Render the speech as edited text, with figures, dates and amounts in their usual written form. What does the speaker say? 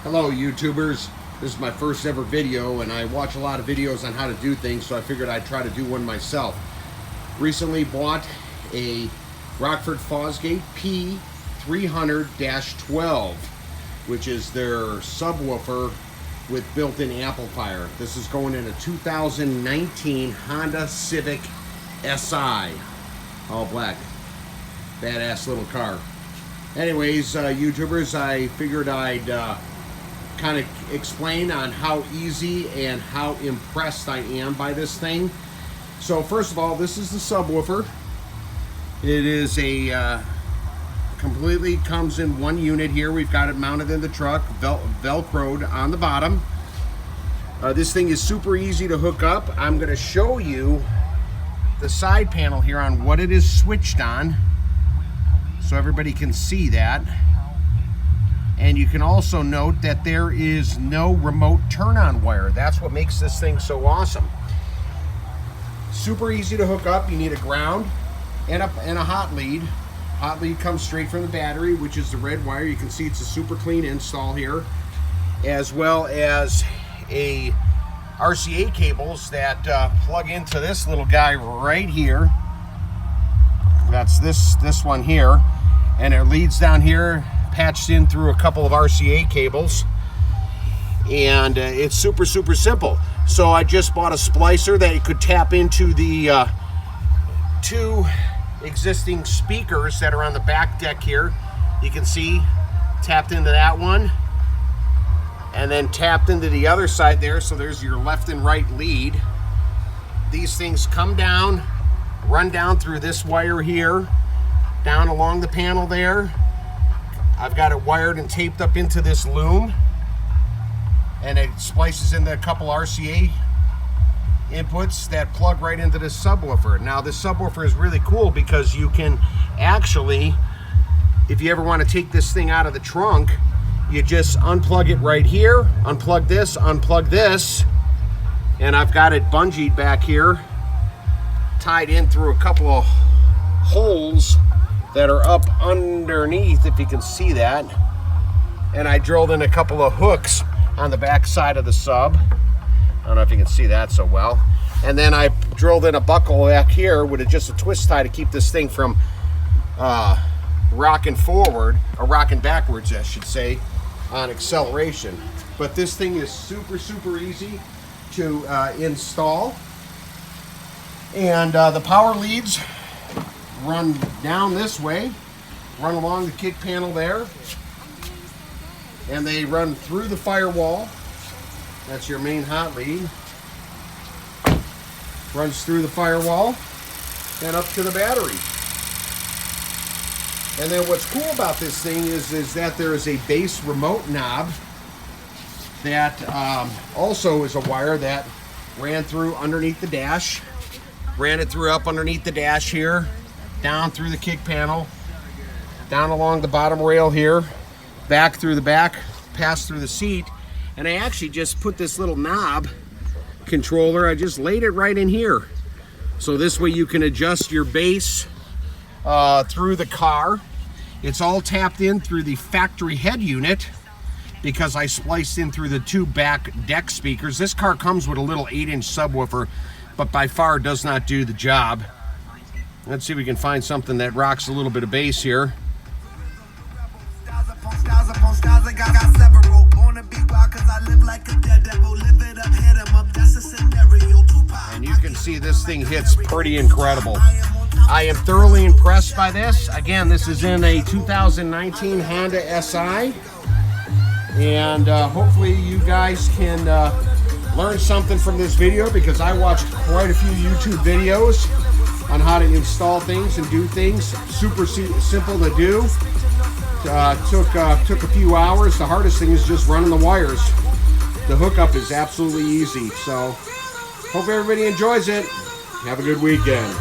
Hello YouTubers, this is my first ever video and I watch a lot of videos on how to do things, so I figured I'd try to do one myself. Recently bought a Rockford Fosgate P300-12, which is their subwoofer with built-in amplifier. This is going in a 2019 Honda Civic SI, all black. Badass little car. Anyways, YouTubers, I figured I'd kind of explain on how easy and how impressed I am by this thing. So first of all, this is the subwoofer. It is a completely comes in one unit here. We've got it mounted in the truck, velcroed on the bottom. This thing is super easy to hook up. I'm going to show you the side panel here on what it is switched on, so everybody can see that. And you can also note that there is no remote turn-on wire. That's what makes this thing so awesome. Super easy to hook up. You need a ground and a hot lead. Hot lead comes straight from the battery, which is the red wire. You can see it's a super clean install here, as well as a RCA cables that plug into this little guy right here. That's this one here, and it leads down here, patched in through a couple of RCA cables, and it's super simple. So I just bought a splicer that you could tap into the two existing speakers that are on the back deck here. You can see tapped into that one and then tapped into the other side there, so there's your left and right lead. These things come down, run down through this wire here, down along the panel there. I've got it wired and taped up into this loom, and it splices into a couple RCA inputs that plug right into this subwoofer. Now this subwoofer is really cool because you can actually, if you ever want to take this thing out of the trunk, you just unplug it right here, unplug this, and I've got it bungeed back here, tied in through a couple of holes that are up underneath, if you can see that. And I drilled in a couple of hooks on the back side of the sub. I don't know if you can see that so well. And then I drilled in a buckle back here with just a twist tie to keep this thing from rocking forward, or rocking backwards, I should say, on acceleration. But this thing is super easy to install. And the power leads run down this way, run along the kick panel there, and they run through the firewall. That's your main hot lead. Runs through the firewall and up to the battery. And then what's cool about this thing is that there is a base remote knob that also is a wire that ran through underneath the dash. Ran it through up underneath the dash here, down through the kick panel, down along the bottom rail here, back through the back, past through the seat. And I actually just put this little knob controller, I just laid it right in here. So this way you can adjust your bass through the car. It's all tapped in through the factory head unit because I spliced in through the two back deck speakers. This car comes with a little 8-inch subwoofer, but by far does not do the job. Let's see if we can find something that rocks a little bit of bass here. And you can see this thing hits pretty incredible. I am thoroughly impressed by this. Again, this is in a 2019 Honda SI. And hopefully you guys can learn something from this video, because I watched quite a few YouTube videos on how to install things and do things. Super simple to do. Took a few hours. The hardest thing is just running the wires. The hookup is absolutely easy. So hope everybody enjoys it. Have a good weekend.